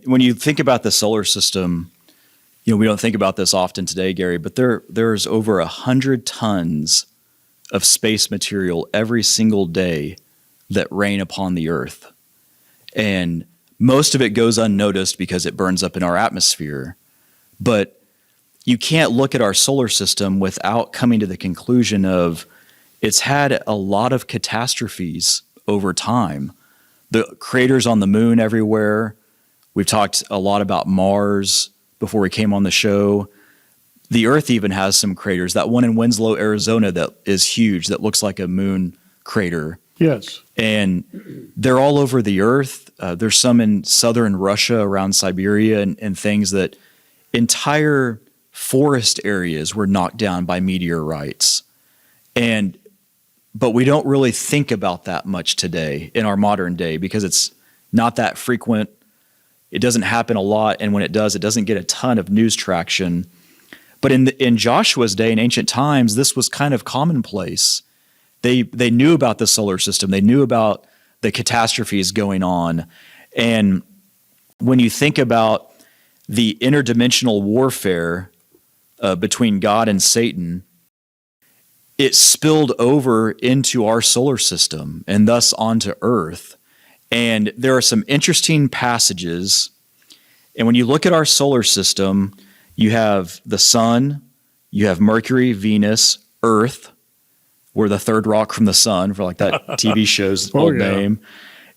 when you think about the solar system, we don't think about this often today, Gary, but there's over 100 tons of space material every single day that rain upon the earth. And most of it goes unnoticed because it burns up in our atmosphere. But you can't look at our solar system without coming to the conclusion of it's had a lot of catastrophes over time. The craters on the moon everywhere. We've talked a lot about Mars before we came on the show. The Earth even has some craters. That one in Winslow, Arizona, that is huge, that looks like a moon crater. Yes. And they're all over the Earth. There's some in southern Russia around Siberia and things that entire forest areas were knocked down by meteorites. But we don't really think about that much today in our modern day because it's not that frequent. It doesn't happen a lot. And when it does, it doesn't get a ton of news traction. But in Joshua's day, in ancient times, this was kind of commonplace. They knew about the solar system. They knew about the catastrophes going on. And when you think about the interdimensional warfare between God and Satan, it spilled over into our solar system and thus onto Earth. And there are some interesting passages. And when you look at our solar system, you have the sun, you have Mercury, Venus, Earth. We're the third rock from the sun, for like that TV show's old name.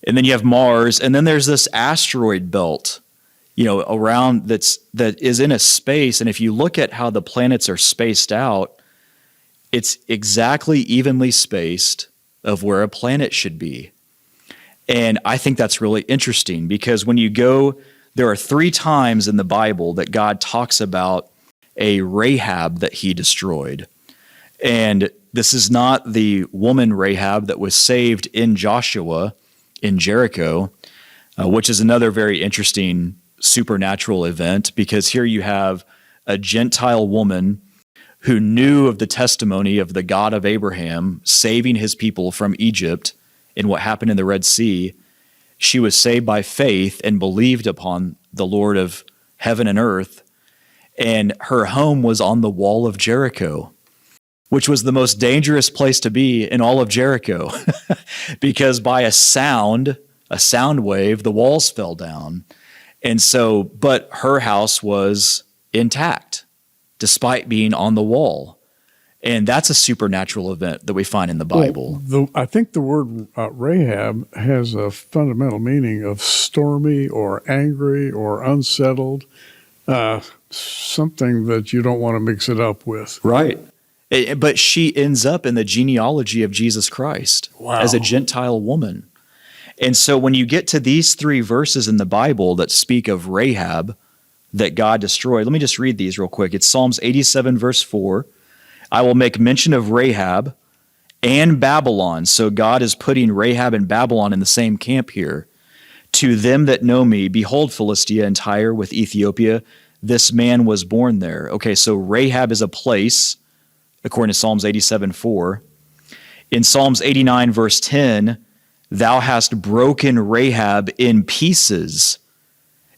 And then you have Mars, and then there's this asteroid belt, around that is in a space. And if you look at how the planets are spaced out, it's exactly evenly spaced of where a planet should be. And I think that's really interesting because when you go, there are 3 times in the Bible that God talks about a Rahab that he destroyed. And this is not the woman Rahab that was saved in Joshua in Jericho, which is another very interesting supernatural event because here you have a Gentile woman who knew of the testimony of the God of Abraham saving his people from Egypt in what happened in the Red Sea. She was saved by faith and believed upon the Lord of heaven and earth. And her home was on the wall of Jericho, which was the most dangerous place to be in all of Jericho because by a sound wave, the walls fell down. And so, but her house was intact despite being on the wall. And that's a supernatural event that we find in the Bible. Well, I think the word Rahab has a fundamental meaning of stormy or angry or unsettled, something that you don't want to mix it up with. Right. But she ends up in the genealogy of Jesus Christ as a Gentile woman. And so when you get to these 3 verses in the Bible that speak of Rahab that God destroyed, let me just read these real quick. It's Psalms 87, verse 4. I will make mention of Rahab and Babylon. So God is putting Rahab and Babylon in the same camp here. To them that know me, behold, Philistia and Tyre with Ethiopia, this man was born there. Okay, so Rahab is a place, according to Psalms 87, 4. In Psalms 89, verse 10, thou hast broken Rahab in pieces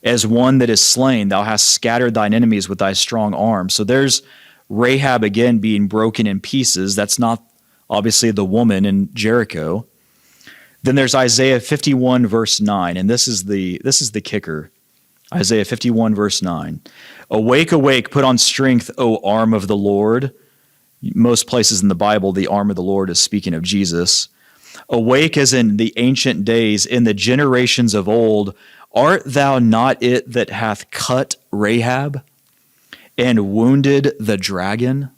as one that is slain. Thou hast scattered thine enemies with thy strong arm. So there's Rahab again being broken in pieces. That's not obviously the woman in Jericho. Then there's Isaiah 51, verse 9, and this is the kicker. Isaiah 51, verse 9. Awake, awake, put on strength, O arm of the Lord. Most places in the Bible, the arm of the Lord is speaking of Jesus. Awake as in the ancient days, in the generations of old. Art thou not it that hath cut Rahab and wounded the dragon?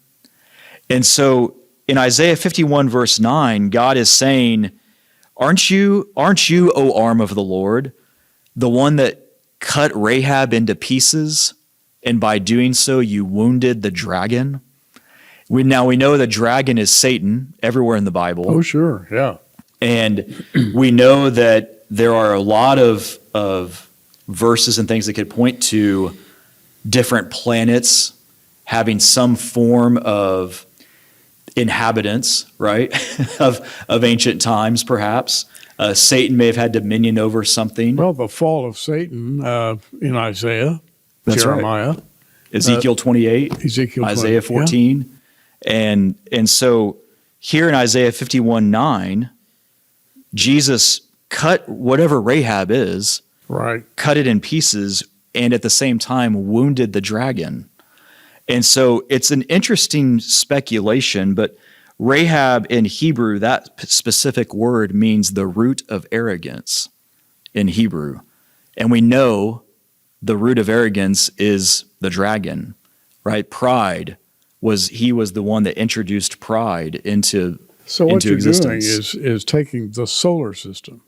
And so in Isaiah 51, verse 9, God is saying, Aren't you, O arm of the Lord, the one that cut Rahab into pieces, and by doing so you wounded the dragon? We know the dragon is Satan everywhere in the Bible. Oh, sure, yeah. And we know that there are a lot of verses and things that could point to different planets having some form of inhabitants, right, of ancient times, perhaps. Satan may have had dominion over something. Well, the fall of Satan in Isaiah, That's Jeremiah, right. Ezekiel 28, Ezekiel 20, Isaiah 14. Yeah. And so here in Isaiah 51:9, Jesus cut whatever Rahab is, right, cut it in pieces, and at the same time wounded the dragon. And so it's an interesting speculation, but Rahab in Hebrew, that specific word means the root of arrogance in Hebrew. And we know the root of arrogance is the dragon, right? Pride he was the one that introduced pride into So what you're existence. doing is taking the solar system,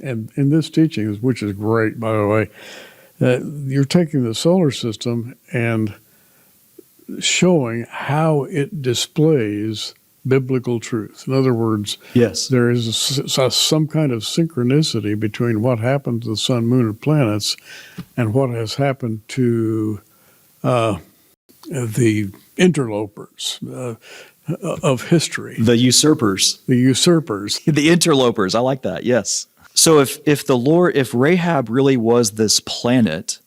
and in this teaching, which is great, by the way, you're taking the solar system and showing how it displays biblical truth. In other words, Yes. there is some kind of synchronicity between what happened to the sun, moon, and planets and what has happened to the interlopers of history. The usurpers. The usurpers. The interlopers. I like that. Yes. So if Rahab really was this planet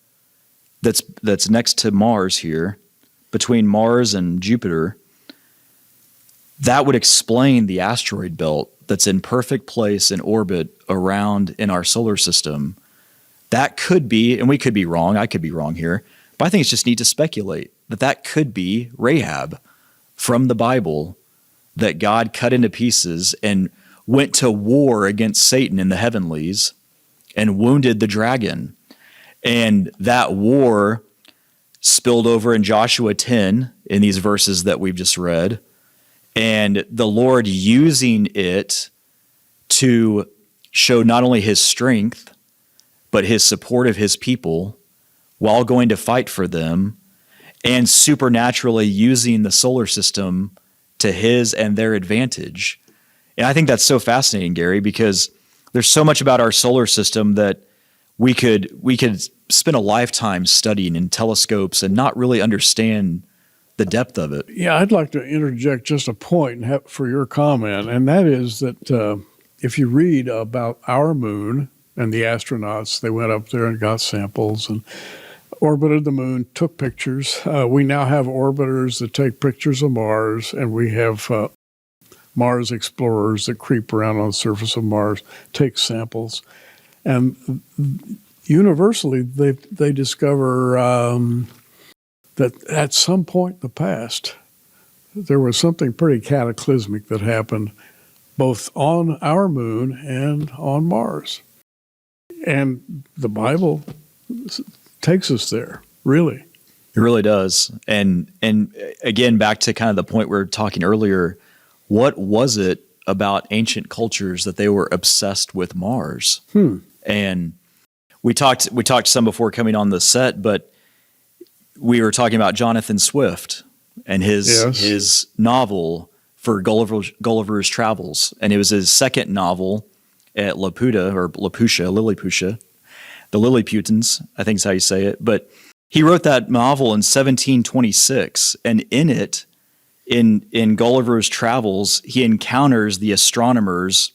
that's next to Mars here, between Mars and Jupiter, that would explain the asteroid belt that's in perfect place in orbit around in our solar system. That could be, and we could be wrong, I could be wrong here, but I think it's just neat to speculate that could be Rahab from the Bible that God cut into pieces and went to war against Satan in the heavenlies and wounded the dragon. And that war spilled over in Joshua 10 in these verses that we've just read. And the Lord using it to show not only his strength, but his support of his people while going to fight for them, and supernaturally using the solar system to his and their advantage. And I think that's so fascinating, Gary, because there's so much about our solar system that we could spend a lifetime studying in telescopes and not really understand the depth of it. Yeah, I'd like to interject just a point for your comment, and that is that if you read about our moon and the astronauts, they went up there and got samples and orbited the moon, took pictures. We now have orbiters that take pictures of Mars, and we have Mars explorers that creep around on the surface of Mars, take samples. And universally, they discover that at some point in the past, there was something pretty cataclysmic that happened both on our moon and on Mars. And the Bible takes us there, really. It really does. And again, back to kind of the point we were talking earlier, what was it about ancient cultures that they were obsessed with Mars? And we talked some before coming on the set, but we were talking about Jonathan Swift and his novel for Gulliver's Travels. And it was his second novel at Lilliputians, the Lilliputans, I think is how you say it. But he wrote that novel in 1726, and in it, in Gulliver's Travels, he encounters the astronomers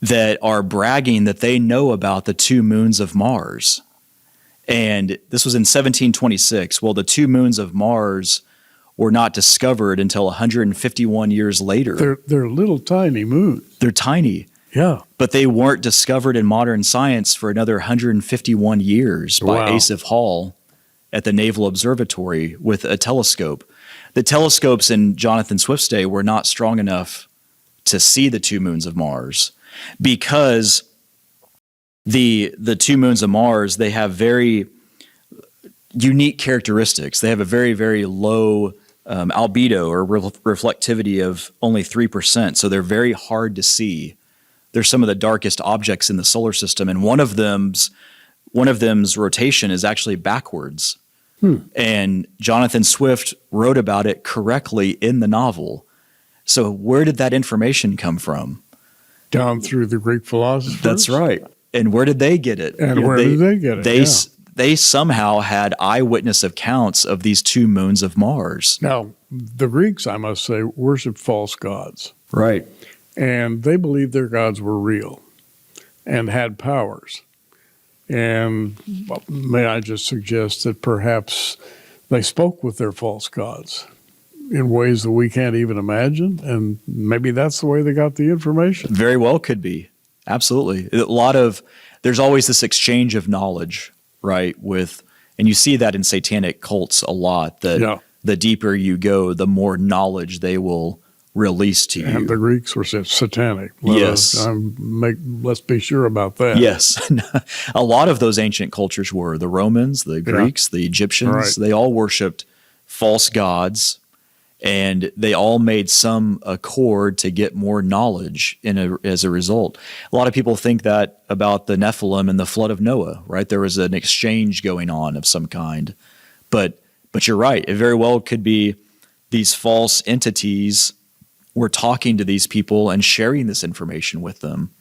that are bragging that they know about the two moons of Mars. And this was in 1726. Well, the two moons of Mars were not discovered until 151 years later. They're little tiny moons. They're tiny. Yeah. But they weren't discovered in modern science for another 151 years by Asaph Hall at the Naval Observatory with a telescope. The telescopes in Jonathan Swift's day were not strong enough to see the two moons of Mars because the two moons of Mars, they have very unique characteristics. They have a very, very low albedo or reflectivity of only 3%. So they're very hard to see. They're some of the darkest objects in the solar system, and one of them's rotation is actually backwards. And Jonathan Swift wrote about it correctly in the novel. So where did that information come from? Down through the Greek philosophers. That's right. And where did they get it? And where did they get it? They somehow had eyewitness accounts of these two moons of Mars. Now, the Greeks, I must say, worshiped false gods. Right. and they believed their gods were real and had powers. And may I just suggest that perhaps they spoke with their false gods in ways that we can't even imagine, and maybe that's the way they got the information. Very well could be. Absolutely. There's always this exchange of knowledge, right? And you see that in satanic cults a lot, that the deeper you go, the more knowledge they will release to you. And the Greeks were satanic. Yes. Let's be sure about that. Yes. A lot of those ancient cultures were. The Romans, the Greeks, the Egyptians, Right. They all worshipped false gods, and they all made some accord to get more knowledge as a result. A lot of people think that about the Nephilim and the flood of Noah, right? There was an exchange going on of some kind. But you're right. It very well could be these false entities were talking to these people and sharing this information with them.